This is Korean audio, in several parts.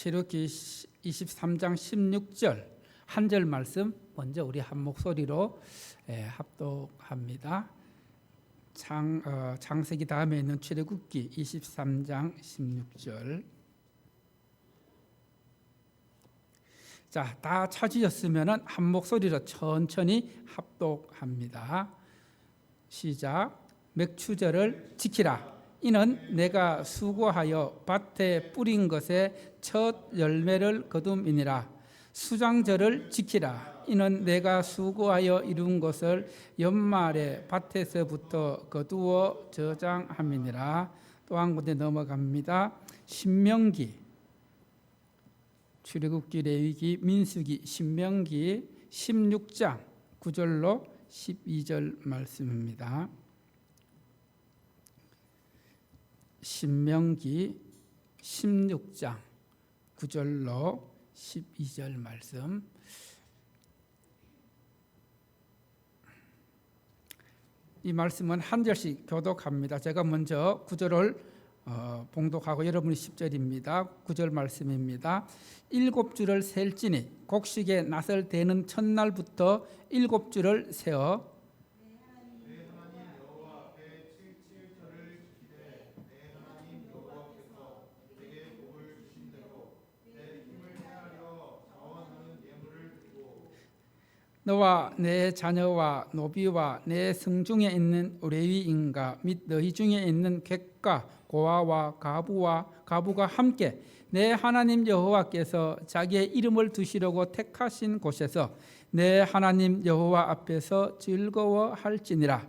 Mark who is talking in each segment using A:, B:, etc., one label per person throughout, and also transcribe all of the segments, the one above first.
A: 출애굽기 23장 16절 한 절 말씀 먼저 우리 한 목소리로 합독합니다. 창세기 다음에 있는 출애굽기 23장 16절. 자, 다 찾으셨으면 한 목소리로 천천히 합독합니다. 시작. 맥추절을 지키라. 이는 내가 수고하여 밭에 뿌린 것의 첫 열매를 거둠이니라. 수장절을 지키라. 이는 내가 수고하여 이룬 것을 연말에 밭에서부터 거두어 저장함이니라. 또 한 군데 넘어갑니다. 신명기, 출애굽기, 레위기, 민수기, 신명기 16장 9절로 12절 말씀입니다. 신명기 16장 9절로 12절 말씀. 이 말씀은 한 절씩 교독합니다. 제가 먼저 9절을 봉독하고 여러분이 10절입니다. 9절 말씀입니다. 7주를 셀지니 곡식에 낫을 대는 첫날부터 7주를 세어 너와 내 자녀와 노비와 내 성중에 있는 레위인과 및 너희 중에 있는 객과 고아와 가부가 함께 내 하나님 여호와께서 자기의 이름을 두시려고 택하신 곳에서 내 하나님 여호와 앞에서 즐거워할지니라.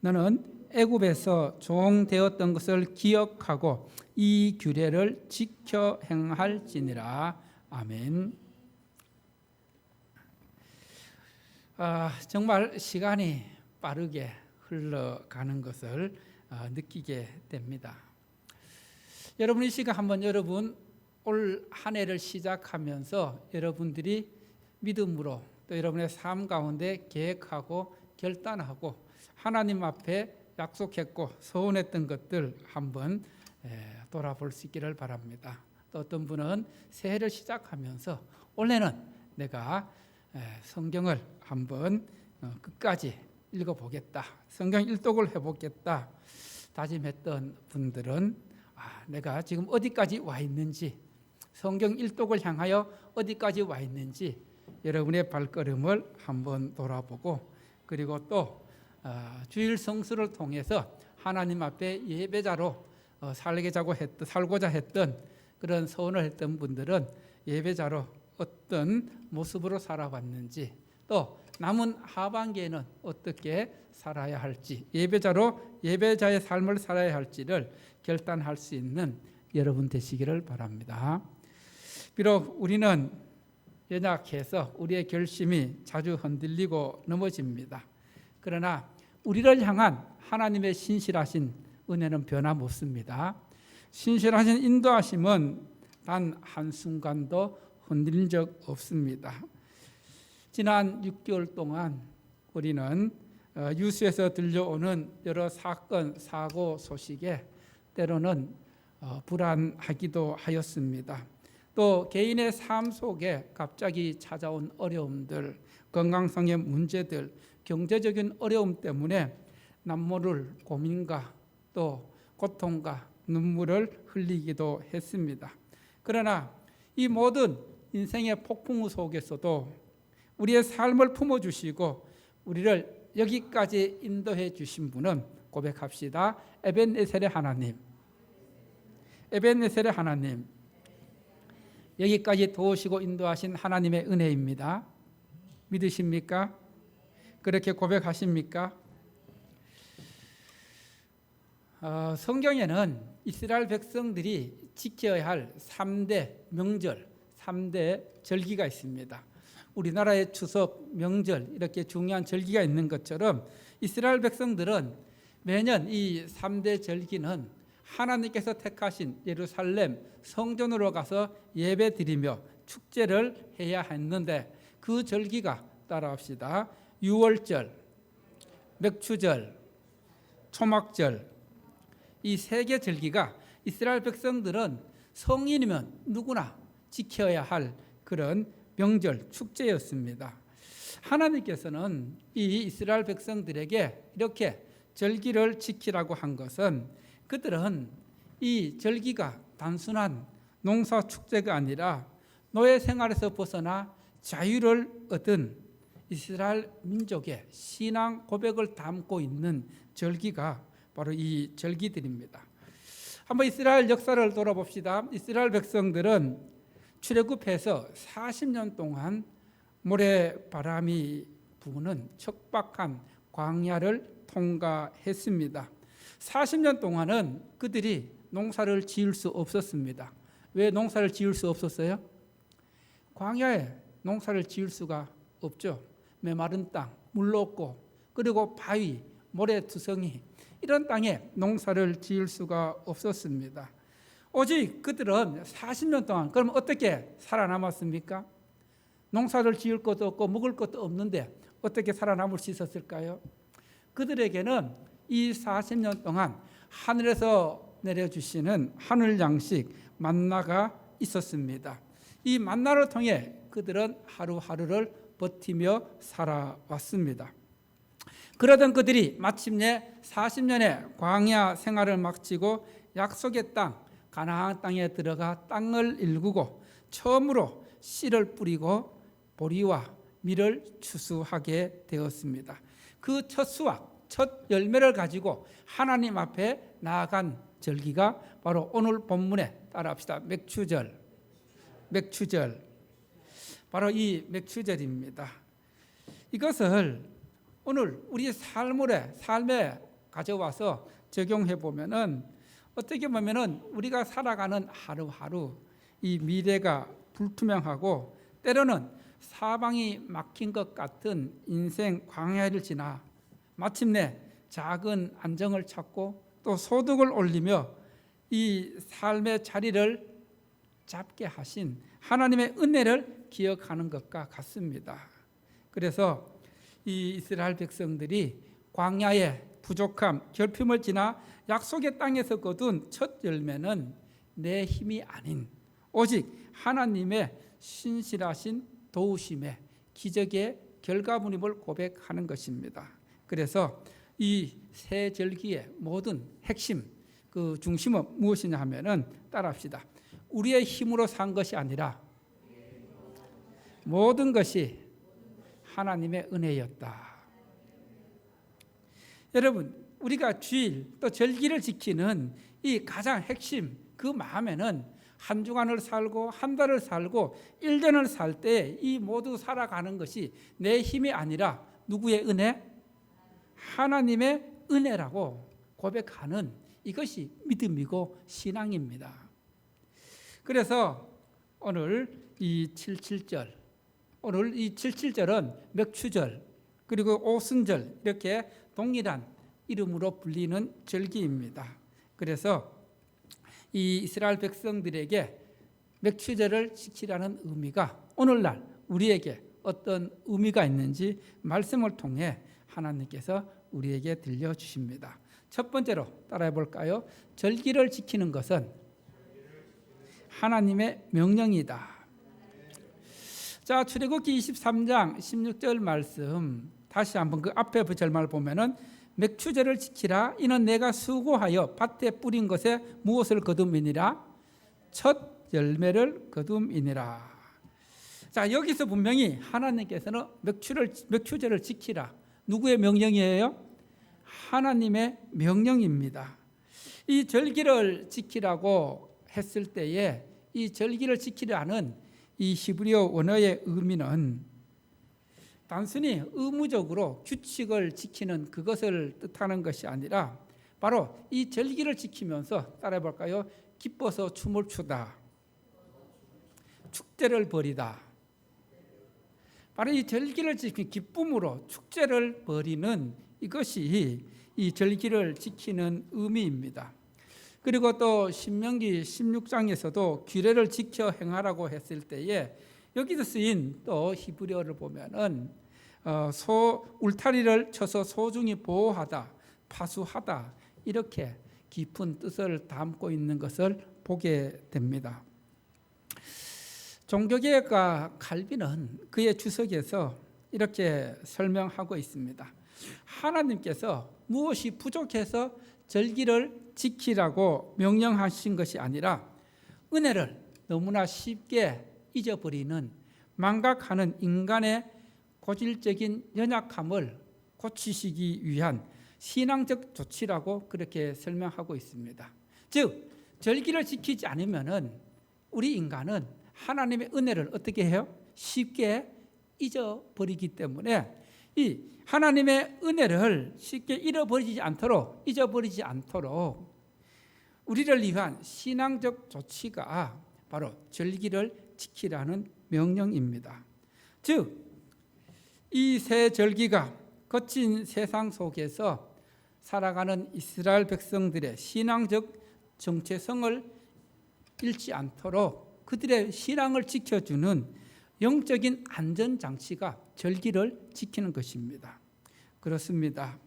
A: 너는 애굽에서 종 되었던 것을 기억하고 이 규례를 지켜 행할지니라. 아멘. 정말 시간이 빠르게 흘러가는 것을 느끼게 됩니다. 여러분, 이 시간 한번 올 한 해를 시작하면서 여러분들이 믿음으로 또 여러분의 삶 가운데 계획하고 결단하고 하나님 앞에 약속했고 소원했던 것들 한번 돌아볼 수 있기를 바랍니다. 또 어떤 분은 새해를 시작하면서 올해는 내가 성경을 한번 끝까지 읽어보겠다, 성경 일독을 해보겠다 다짐했던 분들은 내가 지금 어디까지 와 있는지, 성경 일독을 향하여 어디까지 와 있는지 여러분의 발걸음을 한번 돌아보고, 그리고 또 주일 성수를 통해서 하나님 앞에 예배자로 살고자 했던 그런 소원을 했던 분들은 예배자로 어떤 모습으로 살아왔는지, 또 남은 하반기에는 어떻게 살아야 할지, 예배자의 삶을 살아야 할지를 결단할 수 있는 여러분 되시기를 바랍니다. 비록 우리는 연약해서 우리의 결심이 자주 흔들리고 넘어집니다. 그러나 우리를 향한 하나님의 신실하신 은혜는 변함없습니다. 신실하신 인도하심은 단 한순간도 흔들린 적 없습니다. 지난 6개월 동안 우리는 뉴스에서 들려오는 여러 사건, 사고 소식에 때로는 불안하기도 하였습니다. 또 개인의 삶 속에 갑자기 찾아온 어려움들, 건강성의 문제들, 경제적인 어려움 때문에 남모를 고민과 또 고통과 눈물을 흘리기도 했습니다. 그러나 이 모든 인생의 폭풍 속에서도 우리의 삶을 품어주시고 우리를 여기까지 인도해 주신 분은 고백합시다. 에벤에셀의 하나님, 에벤에셀의 하나님, 여기까지 도우시고 인도하신 하나님의 은혜입니다. 믿으십니까? 그렇게 고백하십니까? 성경에는 이스라엘 백성들이 지켜야 할 3대 명절, 3대 절기가 있습니다. 우리나라의 추석, 명절 이렇게 중요한 절기가 있는 것처럼 이스라엘 백성들은 매년 이 3대 절기는 하나님께서 택하신 예루살렘 성전으로 가서 예배드리며 축제를 해야 했는데, 그 절기가 따라합시다. 유월절, 맥추절, 초막절, 이 세 개 절기가 이스라엘 백성들은 성인이면 누구나 지켜야 할 그런 명절, 축제였습니다. 하나님께서는 이 이스라엘 백성들에게 이렇게 절기를 지키라고 한 것은 그들은 이 절기가 단순한 농사 축제가 아니라 노예 생활에서 벗어나 자유를 얻은 이스라엘 민족의 신앙 고백을 담고 있는 절기가 바로 이 절기들입니다. 한번 이스라엘 역사를 돌아봅시다. 이스라엘 백성들은 출애굽해서 40년 동안 모래바람이 부는 척박한 광야를 통과했습니다. 40년 동안은 그들이 농사를 지을 수 없었습니다. 왜 농사를 지을 수 없었어요? 광야에 농사를 지을 수가 없죠. 메마른 땅, 물로 없고, 그리고 바위, 모래투성이, 이런 땅에 농사를 지을 수가 없었습니다. 오직 그들은 40년 동안 그럼 어떻게 살아남았습니까? 농사를 지을 것도 없고 먹을 것도 없는데 어떻게 살아남을 수 있었을까요? 그들에게는 이 40년 동안 하늘에서 내려주시는 하늘 양식 만나가 있었습니다. 이 만나를 통해 그들은 하루하루를 버티며 살아왔습니다. 그러던 그들이 마침내 40년의 광야 생활을 마치고 약속의 땅 가나안 땅에 들어가 땅을 일구고 처음으로 씨를 뿌리고 보리와 밀을 추수하게 되었습니다. 그 첫 수확, 첫 열매를 가지고 하나님 앞에 나아간 절기가 바로 오늘 본문에 따라합시다. 맥추절. 바로 이 맥추절입니다. 이것을 오늘 우리 삶에 가져와서 적용해 보면은 어떻게 보면은 우리가 살아가는 하루하루 이 미래가 불투명하고 때로는 사방이 막힌 것 같은 인생 광야를 지나 마침내 작은 안정을 찾고 또 소득을 올리며 이 삶의 자리를 잡게 하신 하나님의 은혜를 기억하는 것과 같습니다. 그래서 이 이스라엘 백성들이 광야의 부족함, 결핍을 지나 약속의 땅에서 거둔 첫 열매는 내 힘이 아닌 오직 하나님의 신실하신 도우심의 기적의 결과물임을 고백하는 것입니다. 그래서 이 새 절기의 모든 핵심, 그 중심은 무엇이냐 하면은 따라합시다. 우리의 힘으로 산 것이 아니라 모든 것이 하나님의 은혜였다. 여러분, 우리가 주일 또 절기를 지키는 이 가장 핵심, 그 마음에는 한 주간을 살고 한 달을 살고 1년을 살 때 이 모두 살아가는 것이 내 힘이 아니라 누구의 은혜? 하나님의 은혜라고 고백하는 이것이 믿음이고 신앙입니다. 그래서 오늘 이 77절, 오늘 이 77절은 맥추절 그리고 오순절 이렇게 동일한 이름으로 불리는 절기입니다. 그래서 이 이스라엘 백성들에게 맥추절을 지키라는 의미가 오늘날 우리에게 어떤 의미가 있는지 말씀을 통해 하나님께서 우리에게 들려주십니다. 첫 번째로 따라해 볼까요? 절기를 지키는 것은 하나님의 명령이다. 자, 출애굽기 23장 16절 말씀 다시 한번 그 앞에 그 절말을 보면은 맥추절을 지키라. 이는 내가 수고하여 밭에 뿌린 것에 무엇을 거둠이니라? 첫 열매를 거둠이니라. 자, 여기서 분명히 하나님께서는 맥추절을 지키라. 누구의 명령이에요? 하나님의 명령입니다. 이 절기를 지키라고 했을 때에 이 절기를 지키라는 이 히브리어 원어의 의미는 단순히 의무적으로 규칙을 지키는 그것을 뜻하는 것이 아니라 바로 이 절기를 지키면서 따라해 볼까요? 기뻐서 춤을 추다, 축제를 벌이다. 바로 이 절기를 지키는 기쁨으로 축제를 벌이는 이것이 이 절기를 지키는 의미입니다. 그리고 또 신명기 16장에서도 규례를 지켜 행하라고 했을 때에 여기서 쓰인 또 히브리어를 보면은 울타리를 쳐서 소중히 보호하다, 파수하다 이렇게 깊은 뜻을 담고 있는 것을 보게 됩니다. 종교개혁가 칼빈은 그의 주석에서 이렇게 설명하고 있습니다. 하나님께서 무엇이 부족해서 절기를 지키라고 명령하신 것이 아니라 은혜를 너무나 쉽게 잊어버리는 망각하는 인간의 고질적인 연약함을 고치시기 위한 신앙적 조치라고 그렇게 설명하고 있습니다. 즉 절기를 지키지 않으면 우리 인간은 하나님의 은혜를 어떻게 해요? 쉽게 잊어버리기 때문에 이 하나님의 은혜를 쉽게 잊어버리지 않도록 우리를 위한 신앙적 조치가 바로 절기를 지키라는 명령입니다. 즉 이 새 절기가 거친 세상 속에서 살아가는 이스라엘 백성들의 신앙적 정체성을 잃지 않도록 그들의 신앙을 지켜주는 영적인 안전장치가 절기를 지키는 것입니다. 그렇습니다.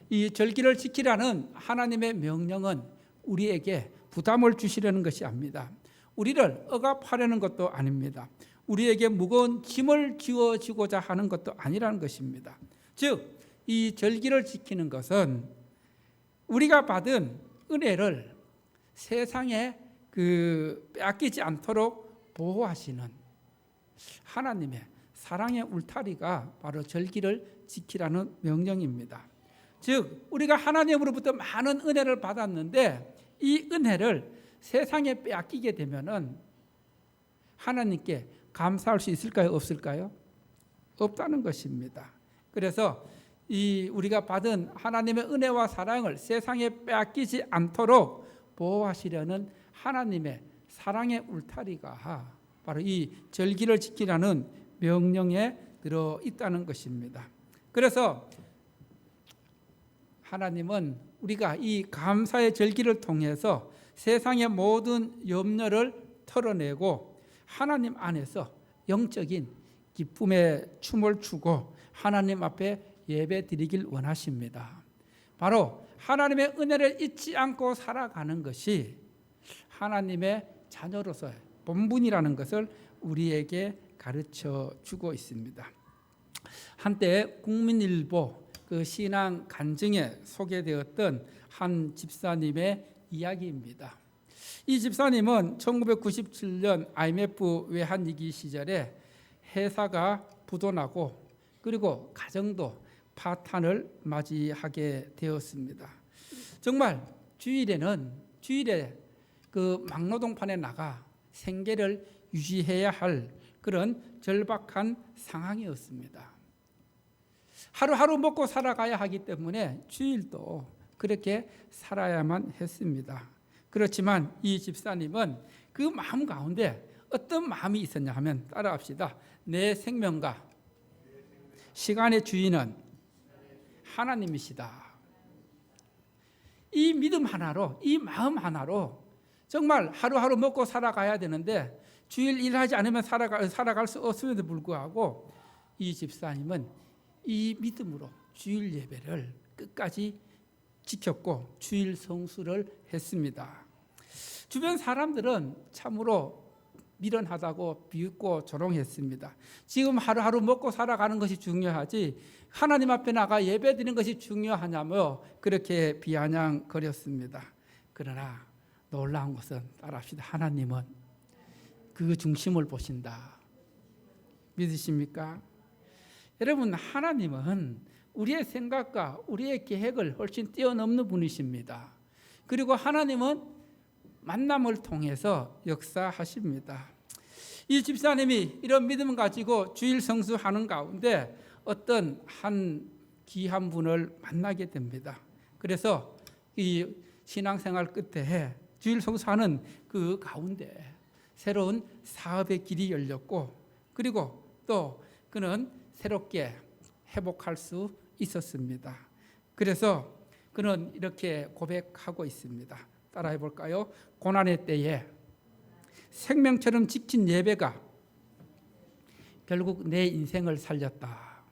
A: 이 절기를 지키라는 하나님의 명령은 우리에게 부담을 주시려는 것이 아닙니다. 우리를 억압하려는 것도 아닙니다. 우리에게 무거운 짐을 지워주고자 하는 것도 아니라는 것입니다. 즉, 이 절기를 지키는 것은 우리가 받은 은혜를 세상에 빼앗기지 않도록 보호하시는 하나님의 사랑의 울타리가 바로 절기를 지키라는 명령입니다. 즉 우리가 하나님으로부터 많은 은혜를 받았는데 이 은혜를 세상에 빼앗기게 되면은 하나님께 감사할 수 있을까요? 없을까요? 없다는 것입니다. 그래서 이 우리가 받은 하나님의 은혜와 사랑을 세상에 빼앗기지 않도록 보호하시려는 하나님의 사랑의 울타리가 바로 이 절기를 지키라는 명령에 들어 있다는 것입니다. 그래서 하나님은 우리가 이 감사의 절기를 통해서 세상의 모든 염려를 털어내고 하나님 안에서 영적인 기쁨의 춤을 추고 하나님 앞에 예배 드리길 원하십니다. 바로 하나님의 은혜를 잊지 않고 살아가는 것이 하나님의 자녀로서의 본분이라는 것을 우리에게 가르쳐 주고 있습니다. 한때 국민일보 신앙 간증에 소개되었던 한 집사님의 이야기입니다. 이 집사님은 1997년 IMF 외환위기 시절에 회사가 부도나고 그리고 가정도 파탄을 맞이하게 되었습니다. 정말 주일에 막노동판에 나가 생계를 유지해야 할 그런 절박한 상황이었습니다. 하루하루 먹고 살아가야 하기 때문에 주일도 그렇게 살아야만 했습니다. 그렇지만 이 집사님은 그 마음 가운데 어떤 마음이 있었냐 하면 따라합시다. 내 생명과 시간의 주인은 하나님이시다. 이 믿음 하나로, 이 마음 하나로 정말 하루하루 먹고 살아가야 되는데 주일 일하지 않으면 살아갈 수 없음에도 불구하고 이 집사님은 이 믿음으로 주일 예배를 끝까지 지켰고 주일 성수를 했습니다. 주변 사람들은 참으로 미련하다고 비웃고 조롱했습니다. 지금 하루하루 먹고 살아가는 것이 중요하지 하나님 앞에 나가 예배드리는 것이 중요하냐며 그렇게 비아냥거렸습니다. 그러나 놀라운 것은 따라합시다. 하나님은 그 중심을 보신다. 믿으십니까? 여러분, 하나님은 우리의 생각과 우리의 계획을 훨씬 뛰어넘는 분이십니다. 그리고 하나님은 만남을 통해서 역사하십니다. 이 집사님이 이런 믿음을 가지고 주일 성수하는 가운데 어떤 한 귀한 분을 만나게 됩니다. 그래서 이 신앙생활 끝에 주일 성수하는 그 가운데 새로운 사업의 길이 열렸고 그리고 또 그는 새롭게 회복할 수 있었습니다. 그래서 그는 이렇게 고백하고 있습니다. 따라해 볼까요? 고난의 때에 생명처럼 지킨 예배가 결국 내 인생을 살렸다.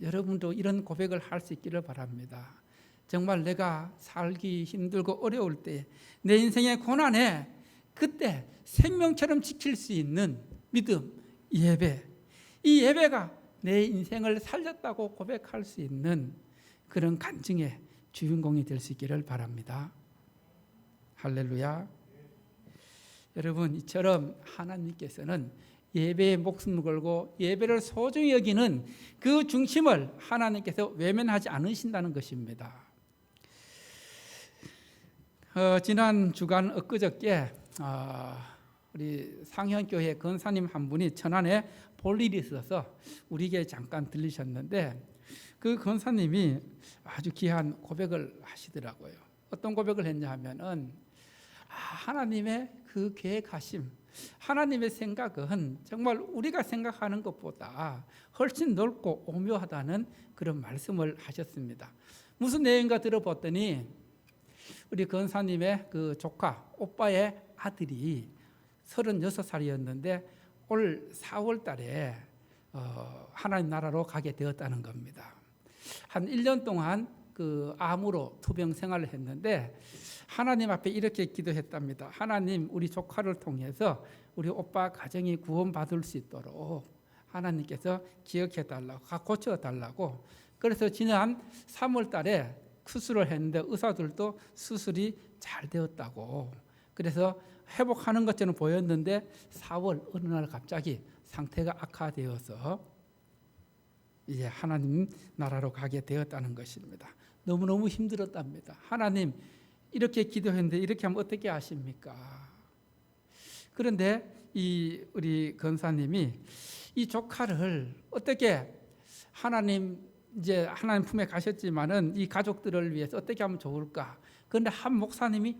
A: 여러분도 이런 고백을 할 수 있기를 바랍니다. 정말 내가 살기 힘들고 어려울 때 내 인생의 고난에 그때 생명처럼 지킬 수 있는 믿음, 예배. 이 예배가 내 인생을 살렸다고 고백할 수 있는 그런 간증의 주인공이 될 수 있기를 바랍니다. 할렐루야. 여러분, 이처럼 하나님께서는 예배에 목숨을 걸고 예배를 소중히 여기는 그 중심을 하나님께서 외면하지 않으신다는 것입니다. 지난 주간 엊그저께 우리 상현교회 권사님 한 분이 천안에 볼 일이 있어서 우리에게 잠깐 들리셨는데, 그 권사님이 아주 귀한 고백을 하시더라고요. 어떤 고백을 했냐 하면은 하나님의 그 계획하심, 하나님의 생각은 정말 우리가 생각하는 것보다 훨씬 넓고 오묘하다는 그런 말씀을 하셨습니다. 무슨 내용인가 들어봤더니 우리 권사님의 그 조카, 오빠의 아들이 36살이었는데 올 4월 달에 하나님 나라로 가게 되었다는 겁니다. 한 1년 동안 그 암으로 투병 생활을 했는데 하나님 앞에 이렇게 기도했답니다. 하나님, 우리 조카를 통해서 우리 오빠 가정이 구원받을 수 있도록 하나님께서 기억해달라고, 고쳐달라고. 그래서 지난 3월 달에 수술을 했는데 의사들도 수술이 잘 되었다고. 그래서 회복하는 것처럼 보였는데 4월 어느 날 갑자기 상태가 악화되어서 이제 하나님 나라로 가게 되었다는 것입니다. 너무너무 힘들었답니다. 하나님, 이렇게 기도했는데 이렇게 하면 어떻게 하십니까? 그런데 우리 권사님이 이 조카를 어떻게 하나님 품에 가셨지만은 이 가족들을 위해서 어떻게 하면 좋을까? 그런데 한 목사님이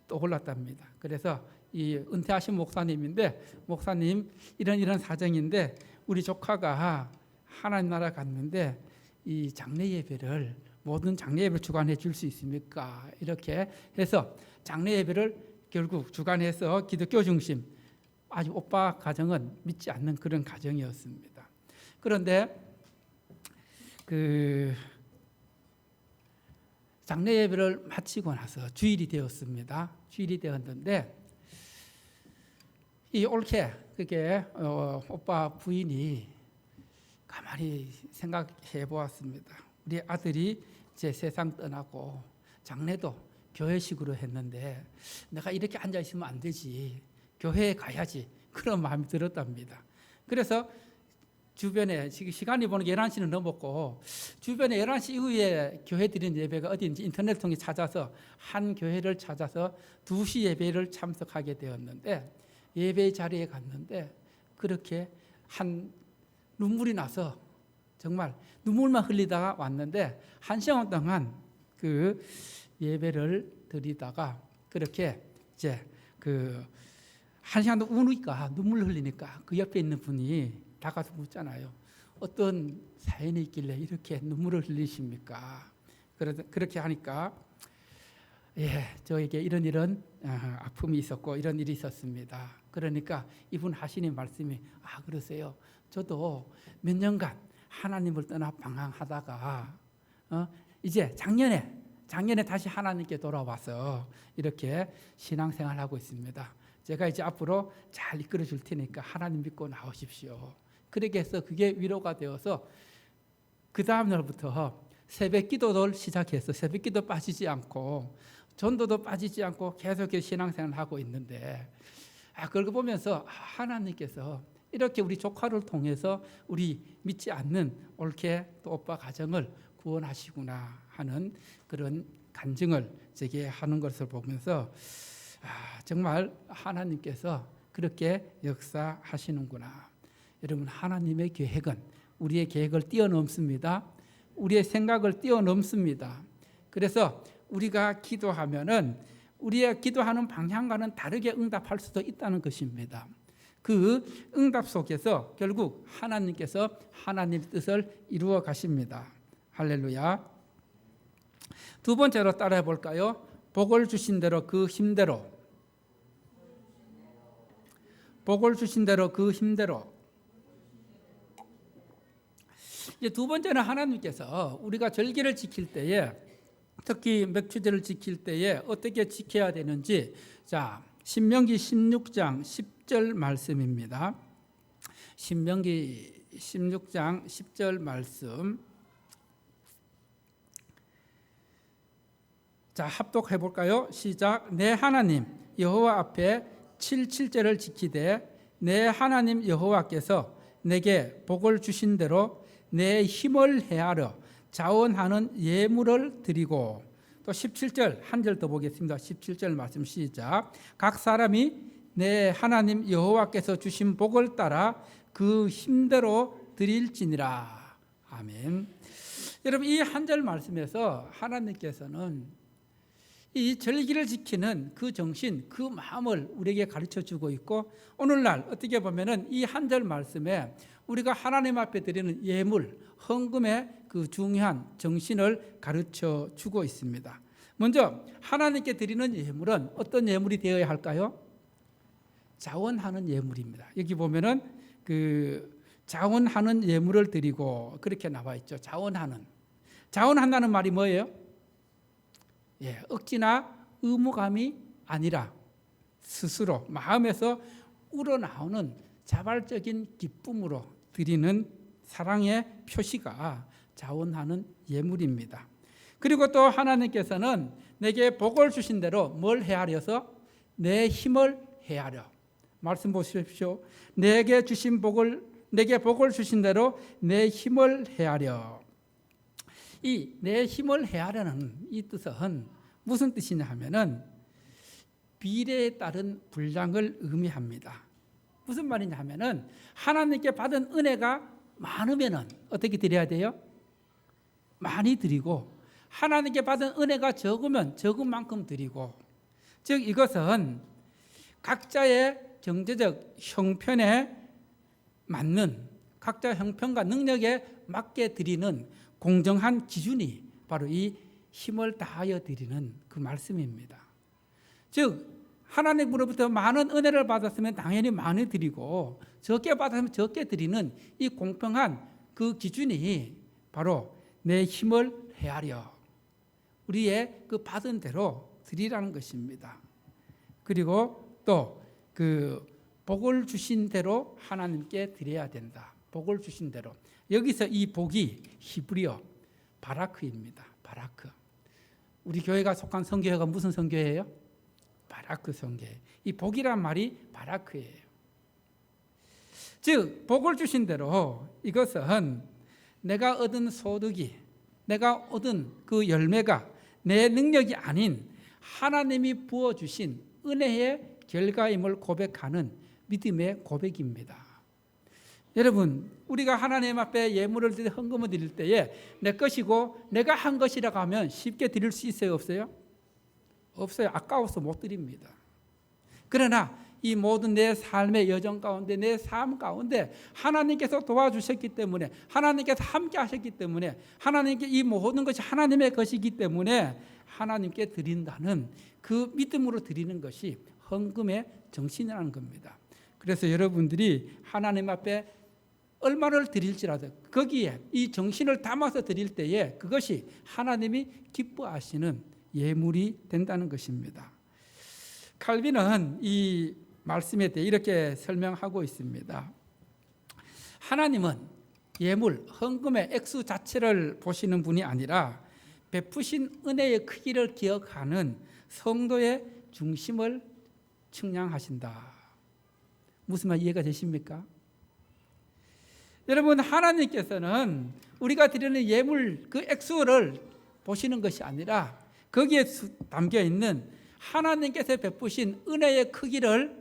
A: 떠올랐답니다. 그래서 이 은퇴하신 목사님인데, 목사님 이런 사정인데 우리 조카가 하나님 나라 갔는데 이 장례 예배를, 모든 장례 예배를 주관해 줄 수 있습니까? 이렇게 해서 장례 예배를 결국 주관해서 기독교 중심, 아주 오빠 가정은 믿지 않는 그런 가정이었습니다. 그런데 그 장례 예배를 마치고 나서 주일이 되었습니다. 주일이 되었는데 이 올케 그게 오빠 부인이 가만히 생각해 보았습니다. 우리 아들이 제 세상 떠나고 장례도 교회식으로 했는데 내가 이렇게 앉아 있으면 안 되지, 교회에 가야지, 그런 마음이 들었답니다. 그래서 주변에 지금 시간이 보는 게 11시는 넘었고 주변에 11시 이후에 교회 드린 예배가 어디인지 인터넷 통해 찾아서 한 교회를 찾아서 2시 예배를 참석하게 되었는데, 예배 자리에 갔는데 그렇게 눈물이 나서 정말 눈물만 흘리다가 왔는데 1시간 동안 그 예배를 드리다가 그렇게 이제 그 1시간 동안 우니까, 눈물 흘리니까 그 옆에 있는 분이 다가서 묻잖아요. 어떤 사연이 있길래 이렇게 눈물을 흘리십니까? 그렇게 하니까 저에게 이런 아픔이 있었고 이런 일이 있었습니다. 그러니까 이분 하시는 말씀이 그러세요. 저도 몇 년간 하나님을 떠나 방황하다가 이제 작년에 다시 하나님께 돌아와서 이렇게 신앙생활하고 있습니다. 제가 이제 앞으로 잘 이끌어 줄 테니까 하나님 믿고 나오십시오. 그렇게 해서 그게 위로가 되어서 그 다음 날부터 새벽 기도를 시작해서 새벽 기도 빠지지 않고 전도도 빠지지 않고 계속 신앙생활을 하고 있는데 그걸 보면서 하나님께서 이렇게 우리 조카를 통해서 우리 믿지 않는 올케 또 오빠 가정을 구원하시구나 하는 그런 간증을 제게 하는 것을 보면서 정말 하나님께서 그렇게 역사하시는구나. 여러분, 하나님의 계획은 우리의 계획을 뛰어넘습니다. 우리의 생각을 뛰어넘습니다. 그래서 우리가 기도하면은 우리의 기도하는 방향과는 다르게 응답할 수도 있다는 것입니다. 그 응답 속에서 결국 하나님께서 하나님의 뜻을 이루어 가십니다. 할렐루야. 두 번째로 따라해 볼까요? 복을 주신 대로 그 힘대로. 복을 주신 대로 그 힘대로. 이제 두 번째는 하나님께서 우리가 절기를 지킬 때에, 특히 맥주제를 지킬 때에 어떻게 지켜야 되는지, 자, 신명기 16장 10절 말씀입니다. 신명기 16장 10절 말씀. 자, 합독해 볼까요? 시작. 내 하나님 여호와 앞에 7절을 지키되 내 하나님 여호와께서 내게 복을 주신 대로 내 힘을 헤아려 자원하는 예물을 드리고, 또 17절 한 절 더 보겠습니다. 17절 말씀 시작. 각 사람이 내 하나님 여호와께서 주신 복을 따라 그 힘대로 드릴지니라. 아멘. 여러분, 이 한 절 말씀에서 하나님께서는 이 절기를 지키는 그 정신, 그 마음을 우리에게 가르쳐 주고 있고, 오늘날 어떻게 보면은 이 한 절 말씀에 우리가 하나님 앞에 드리는 예물, 헌금의 그 중요한 정신을 가르쳐 주고 있습니다. 먼저 하나님께 드리는 예물은 어떤 예물이 되어야 할까요? 자원하는 예물입니다. 여기 보면은 그 자원하는 예물을 드리고 그렇게 나와 있죠. 자원한다는 말이 뭐예요? 억지나 의무감이 아니라 스스로 마음에서 우러나오는 자발적인 기쁨으로 드리는 사랑의 표시가 자원하는 예물입니다. 그리고 또 하나님께서는 내게 복을 주신 대로 뭘 헤아려서? 내 힘을 헤아려. 말씀 보십시오. 내게 복을 주신 대로 내 힘을 헤아려. 이 내 힘을 헤아려는 이 뜻은 무슨 뜻이냐 하면은 비례에 따른 분량을 의미합니다. 무슨 말이냐 하면은 하나님께 받은 은혜가 많으면은 어떻게 드려야 돼요? 많이 드리고, 하나님께 받은 은혜가 적으면 적은 만큼 드리고, 즉 이것은 각자의 경제적 형편에 맞는, 각자 형편과 능력에 맞게 드리는 공정한 기준이 바로 이 힘을 다하여 드리는 그 말씀입니다. 즉 하나님으로부터 많은 은혜를 받았으면 당연히 많이 드리고, 적게 받았으면 적게 드리는 이 공평한 그 기준이 바로 내 힘을 헤아려 우리의 그 받은 대로 드리라는 것입니다. 그리고 또 그 복을 주신 대로 하나님께 드려야 된다. 복을 주신 대로. 여기서 이 복이 히브리어 바라크입니다. 바라크. 우리 교회가 속한 선교회가 무슨 선교회예요? 바라크 선교회. 이 복이란 말이 바라크예요. 즉 복을 주신 대로 이것은 내가 얻은 소득이, 내가 얻은 그 열매가 내 능력이 아닌 하나님이 부어주신 은혜의 결과임을 고백하는 믿음의 고백입니다. 여러분, 우리가 하나님 앞에 예물을 드릴, 헌금을 드릴 때에 내 것이고 내가 한 것이라고 하면 쉽게 드릴 수 있어요, 없어요? 없어요. 아까워서 못 드립니다. 그러나 이 모든 내 삶의 여정 가운데, 내 삶 가운데 하나님께서 도와주셨기 때문에, 하나님께서 함께 하셨기 때문에, 하나님께 이 모든 것이 하나님의 것이기 때문에 하나님께 드린다는 그 믿음으로 드리는 것이 헌금의 정신이라는 겁니다. 그래서 여러분들이 하나님 앞에 얼마를 드릴지라도 거기에 이 정신을 담아서 드릴 때에 그것이 하나님이 기뻐하시는 예물이 된다는 것입니다. 칼빈은 이 말씀에 대해 이렇게 설명하고 있습니다. 하나님은 예물, 헌금의 액수 자체를 보시는 분이 아니라 베푸신 은혜의 크기를 기억하는 성도의 중심을 측량하신다. 무슨 말 이해가 되십니까? 여러분, 하나님께서는 우리가 드리는 예물 그 액수를 보시는 것이 아니라 거기에 담겨 있는 하나님께서 베푸신 은혜의 크기를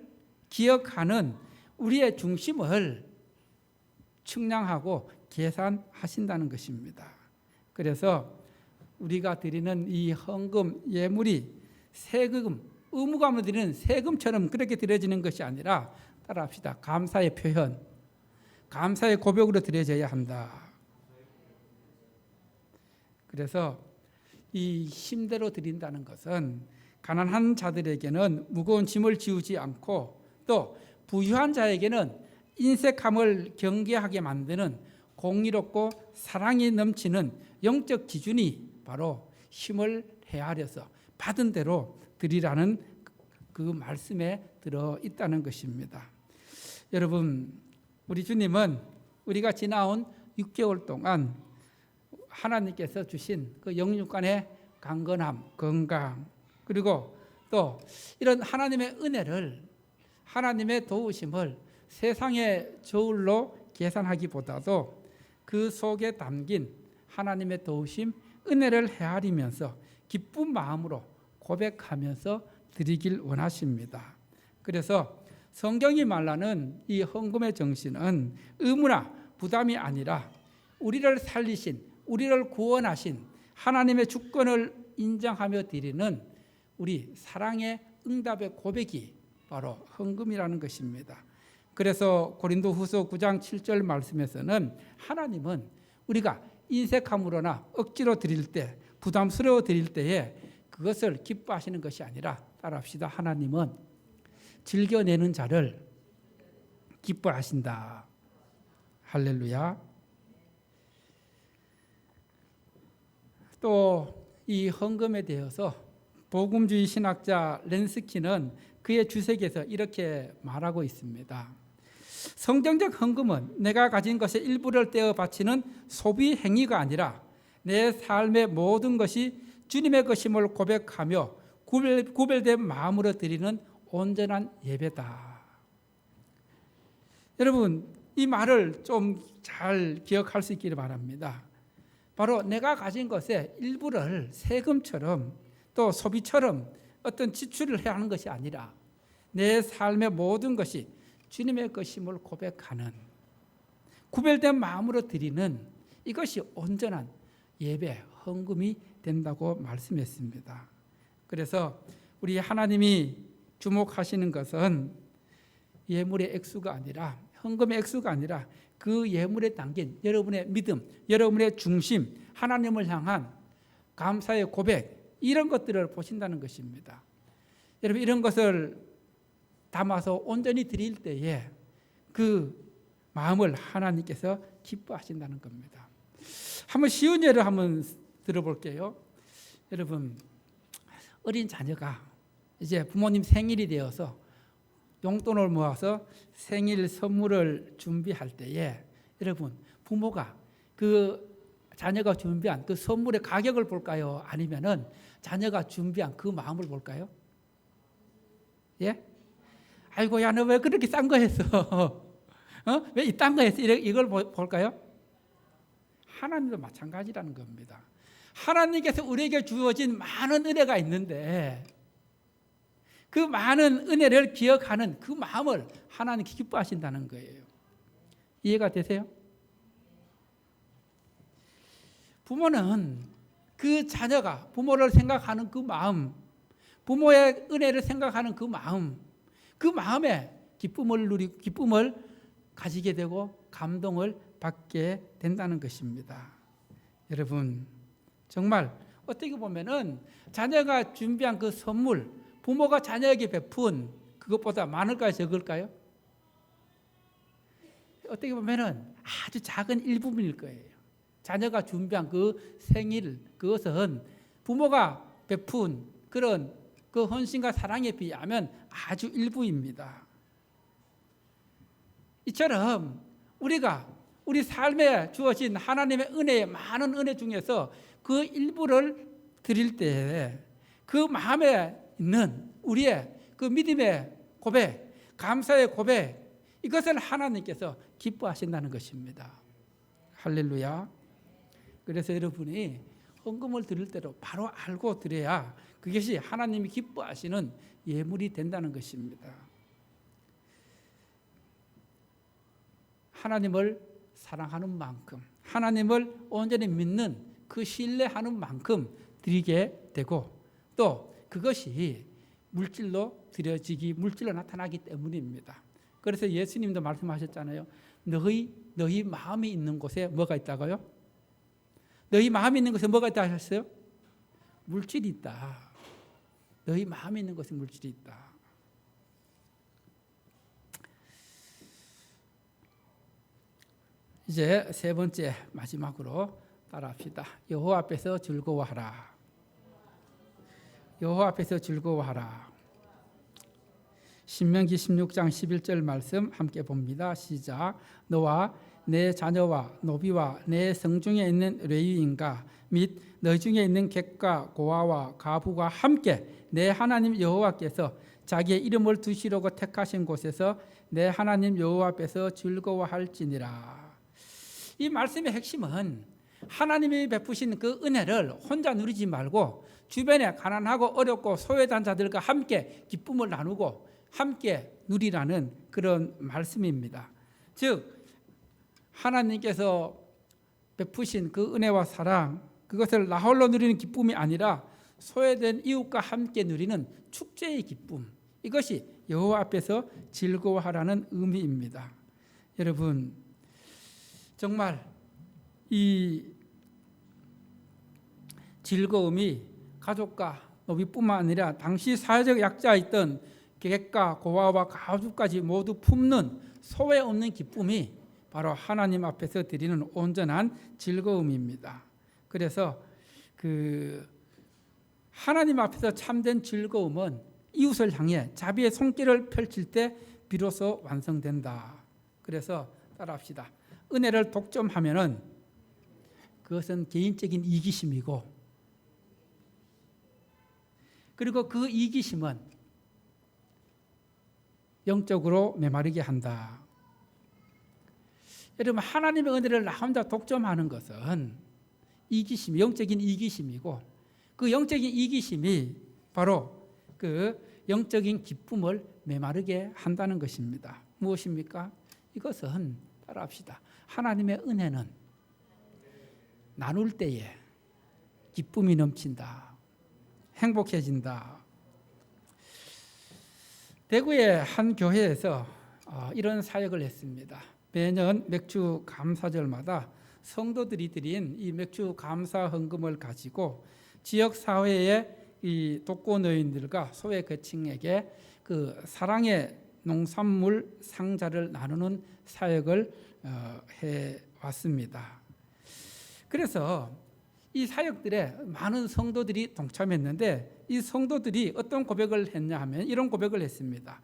A: 기억하는 우리의 중심을 측량하고 계산하신다는 것입니다. 그래서 우리가 드리는 이 헌금, 예물이 세금, 의무감으로 드리는 세금처럼 그렇게 드려지는 것이 아니라, 따라합시다. 감사의 표현, 감사의 고백으로 드려져야 한다. 그래서 이 힘대로 드린다는 것은 가난한 자들에게는 무거운 짐을 지우지 않고, 또 부유한 자에게는 인색함을 경계하게 만드는 공의롭고 사랑이 넘치는 영적 기준이 바로 힘을 헤아려서 받은 대로 드리라는 그 말씀에 들어 있다는 것입니다. 여러분, 우리 주님은 우리가 지나온 6개월 동안 하나님께서 주신 그 영육간의 강건함, 건강, 그리고 또 이런 하나님의 은혜를, 하나님의 도우심을 세상의 저울로 계산하기보다도 그 속에 담긴 하나님의 도우심, 은혜를 헤아리면서 기쁜 마음으로 고백하면서 드리길 원하십니다. 그래서 성경이 말하는 이 헌금의 정신은 의무나 부담이 아니라 우리를 살리신, 우리를 구원하신 하나님의 주권을 인정하며 드리는 우리 사랑의 응답의 고백이 바로 헌금이라는 것입니다. 그래서 고린도후서 9장 7절 말씀에서는 하나님은 우리가 인색함으로나 억지로 드릴 때, 부담스러워 드릴 때에 그것을 기뻐하시는 것이 아니라, 따라합시다. 하나님은 즐겨내는 자를 기뻐하신다. 할렐루야. 또 이 헌금에 대해서 복음주의 신학자 렌스키는 그의 주석에서 이렇게 말하고 있습니다. 성경적 헌금은 내가 가진 것의 일부를 떼어 바치는 소비 행위가 아니라 내 삶의 모든 것이 주님의 것임을 고백하며 구별된 마음으로 드리는 온전한 예배다. 여러분, 이 말을 좀 잘 기억할 수 있기를 바랍니다. 바로 내가 가진 것의 일부를 세금처럼 또 소비처럼 어떤 지출을 해야 하는 것이 아니라 내 삶의 모든 것이 주님의 것임을 고백하는, 구별된 마음으로 드리는 이것이 온전한 예배, 헌금이 된다고 말씀했습니다. 그래서 우리 하나님이 주목하시는 것은 예물의 액수가 아니라, 헌금의 액수가 아니라 그 예물에 담긴 여러분의 믿음, 여러분의 중심, 하나님을 향한 감사의 고백, 이런 것들을 보신다는 것입니다. 여러분, 이런 것을 담아서 온전히 드릴 때에 그 마음을 하나님께서 기뻐하신다는 겁니다. 한번 쉬운 예를 한번 들어볼게요. 여러분, 어린 자녀가 이제 부모님 생일이 되어서 용돈을 모아서 생일 선물을 준비할 때에 여러분, 부모가 그 자녀가 준비한 그 선물의 가격을 볼까요? 아니면은 자녀가 준비한 그 마음을 볼까요? 예? 아이고, 야, 너 왜 그렇게 싼 거 했어? 왜 이딴 거 했어? 이걸 볼까요? 하나님도 마찬가지라는 겁니다. 하나님께서 우리에게 주어진 많은 은혜가 있는데 그 많은 은혜를 기억하는 그 마음을 하나님께 기뻐하신다는 거예요. 이해가 되세요? 부모는 그 자녀가 부모를 생각하는 그 마음, 부모의 은혜를 생각하는 그 마음에 기쁨을 가지게 되고 감동을 받게 된다는 것입니다. 여러분, 정말 어떻게 보면은 자녀가 준비한 그 선물, 부모가 자녀에게 베푼 그것보다 많을까요, 적을까요? 어떻게 보면은 아주 작은 일부분일 거예요. 자녀가 준비한 그 생일, 그것은 부모가 베푼 그런 그 헌신과 사랑에 비하면 아주 일부입니다. 이처럼 우리가 우리 삶에 주어진 하나님의 은혜의 많은 은혜 중에서 그 일부를 드릴 때 그 마음에 있는 우리의 그 믿음의 고백, 감사의 고백, 이것을 하나님께서 기뻐하신다는 것입니다. 할렐루야. 그래서 여러분이 헌금을 드릴 때도 바로 알고 드려야 그것이 하나님이 기뻐하시는 예물이 된다는 것입니다. 하나님을 사랑하는 만큼, 하나님을 온전히 믿는 그 신뢰하는 만큼 드리게 되고 또 그것이 물질로 드려지기, 물질로 나타나기 때문입니다. 그래서 예수님도 말씀하셨잖아요. 너희 마음이 있는 곳에 뭐가 있다고요? 너희 마음이 있는 곳에 뭐가 있다 하셨어요? 물질이 있다. 너희 마음이 있는 곳에 물질이 있다. 이제 세 번째 마지막으로 따라합시다. 여호와 앞에서 즐거워하라. 여호와 앞에서 즐거워하라. 신명기 16장 11절 말씀 함께 봅니다. 시작. 너와 내 자녀와 노비와 내 성중에 있는 레위인과 및 너희 중에 있는 객과 고아와 가부가 함께 내 하나님 여호와께서 자기의 이름을 두시려고 택하신 곳에서 내 하나님 여호와 앞에서 즐거워할지니라. 이 말씀의 핵심은 하나님이 베푸신 그 은혜를 혼자 누리지 말고 주변에 가난하고 어렵고 소외된 자들과 함께 기쁨을 나누고 함께 누리라는 그런 말씀입니다. 즉 하나님께서 베푸신 그 은혜와 사랑, 그것을 나 홀로 누리는 기쁨이 아니라 소외된 이웃과 함께 누리는 축제의 기쁨, 이것이 여호와 앞에서 즐거워하라는 의미입니다. 여러분, 정말 이 즐거움이 가족과 노비뿐만 아니라 당시 사회적 약자였던 객과 고아와 가족까지 모두 품는 소외 없는 기쁨이 바로 하나님 앞에서 드리는 온전한 즐거움입니다. 그래서 하나님 앞에서 참된 즐거움은 이웃을 향해 자비의 손길을 펼칠 때 비로소 완성된다. 그래서 따라합시다. 은혜를 독점하면은 그것은 개인적인 이기심이고, 그리고 그 이기심은 영적으로 메마르게 한다. 여러분, 하나님의 은혜를 나 혼자 독점하는 것은 이기심, 영적인 이기심이고, 그 영적인 이기심이 바로 그 영적인 기쁨을 메마르게 한다는 것입니다. 무엇입니까? 이것은 따라합시다. 하나님의 은혜는 나눌 때에 기쁨이 넘친다. 행복해진다. 대구의 한 교회에서 이런 사역을 했습니다. 매년 맥주 감사절마다 성도들이 드린 이 맥주 감사 헌금을 가지고 지역 사회의 이 독거노인들과 소외계층에게 그 사랑의 농산물 상자를 나누는 사역을 해 왔습니다. 그래서 이 사역들에 많은 성도들이 동참했는데, 이 성도들이 어떤 고백을 했냐 하면 이런 고백을 했습니다.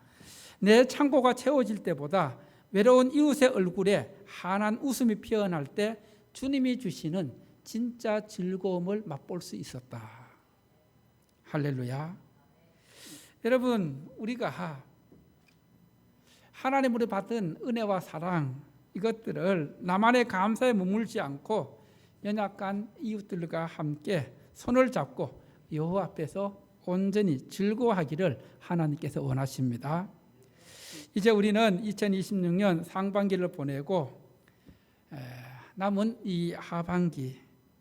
A: 내 창고가 채워질 때보다 외로운 이웃의 얼굴에 환한 웃음이 피어날 때 주님이 주시는 진짜 즐거움을 맛볼 수 있었다. 할렐루야. 여러분, 우리가 하나님으로 받은 은혜와 사랑, 이것들을 나만의 감사에 머물지 않고 연약한 이웃들과 함께 손을 잡고 여호와 앞에서 온전히 즐거워하기를 하나님께서 원하십니다. 이제 우리는 2026년 상반기를 보내고 남은 이 하반기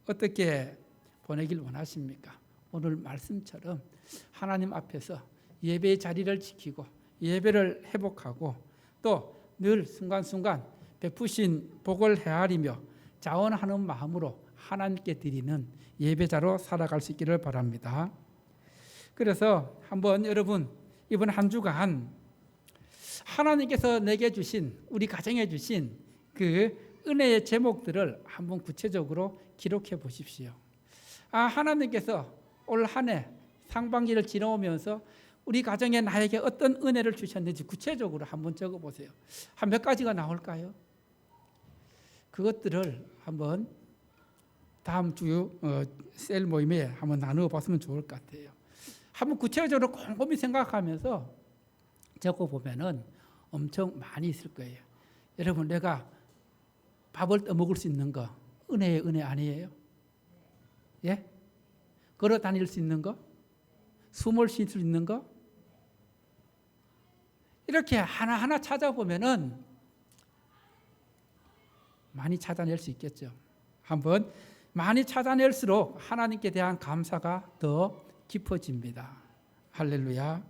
A: 어떻게 보내길 원하십니까? 오늘 말씀처럼 하나님 앞에서 예배의 자리를 지키고 예배를 회복하고 또 늘 순간순간 베푸신 복을 헤아리며 자원하는 마음으로 하나님께 드리는 예배자로 살아갈 수 있기를 바랍니다. 그래서 한번 여러분, 이번 한 주간 하나님께서 내게 주신, 우리 가정에 주신 그 은혜의 제목들을 한번 구체적으로 기록해 보십시오. 하나님께서 올 한 해 상반기를 지나오면서 우리 가정에 나에게 어떤 은혜를 주셨는지 구체적으로 한번 적어보세요. 한 몇 가지가 나올까요? 그것들을 한번 다음 주 셀 모임에 한번 나누어 봤으면 좋을 것 같아요. 한번 구체적으로 곰곰이 생각하면서 적어보면은 엄청 많이 있을 거예요. 여러분, 내가 밥을 떠먹을 수 있는 거 은혜의 은혜 아니에요? 예? 걸어 다닐 수 있는 거? 숨을 쉴 수 있는 거? 이렇게 하나하나 찾아보면은 많이 찾아낼 수 있겠죠. 한번 많이 찾아낼수록 하나님께 대한 감사가 더 깊어집니다. 할렐루야.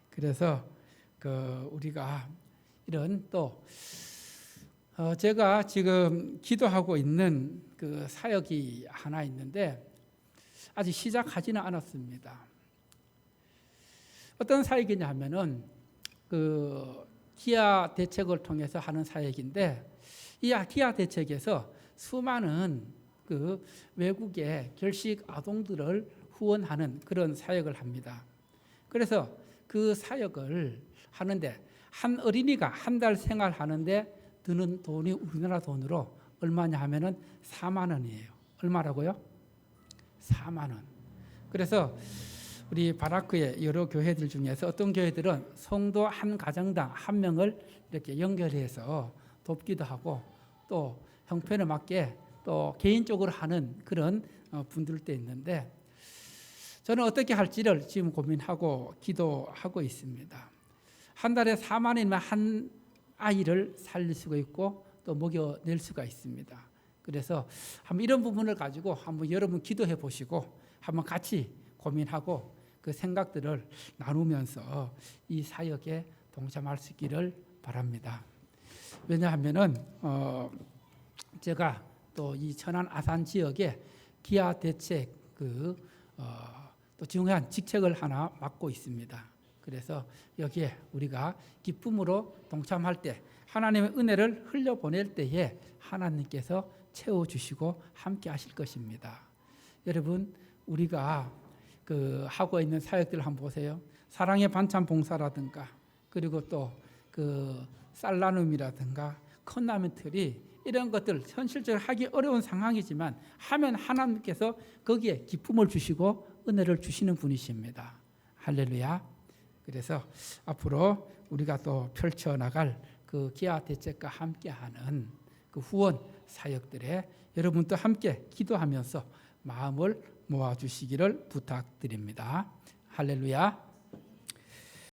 A: 그래서 우리가 이런 또 제가 지금 기도하고 있는 그 사역이 하나 있는데 아직 시작하지는 않았습니다. 어떤 사역이냐 하면은 그 기아 대책을 통해서 하는 사역인데, 이 기아 대책에서 수많은 그 외국의 결식 아동들을 후원하는 그런 사역을 합니다. 그래서 그 사역을 하는데 한 어린이가 한 달 생활하는데 드는 돈이 우리나라 돈으로 얼마냐 하면은 4만 원이에요. 얼마라고요? 4만 원. 그래서 우리 바라크의 여러 교회들 중에서 어떤 교회들은 성도 한 가정당 한 명을 이렇게 연결해서 돕기도 하고 또 형편에 맞게 또 개인적으로 하는 그런 분들도 있는데 저는 어떻게 할지를 지금 고민하고 기도하고 있습니다. 한 달에 4만 원이면 한 아이를 살릴 수가 있고 또 먹여낼 수가 있습니다. 그래서 한번 이런 부분을 가지고 한번 여러분 기도해 보시고 한번 같이 고민하고 그 생각들을 나누면서 이 사역에 동참할 수 있기를 바랍니다. 왜냐하면은 제가 또 이 천안 아산 지역에 기아 대책 또 중요한 직책을 하나 맡고 있습니다. 그래서 여기에 우리가 기쁨으로 동참할 때 하나님의 은혜를 흘려보낼 때에 하나님께서 채워주시고 함께 하실 것입니다. 여러분 우리가 하고 있는 사역들을 한번 보세요. 사랑의 반찬 봉사라든가 그리고 또 쌀 나눔이라든가 컨나멘터리 이런 것들 현실적으로 하기 어려운 상황이지만 하면 하나님께서 거기에 기쁨을 주시고 은혜를 주시는 분이십니다. 할렐루야. 그래서 앞으로 우리가 또 펼쳐나갈 그 기아 대책과 함께하는 그 후원 사역들에 여러분도 함께 기도하면서 마음을 모아주시기를 부탁드립니다. 할렐루야.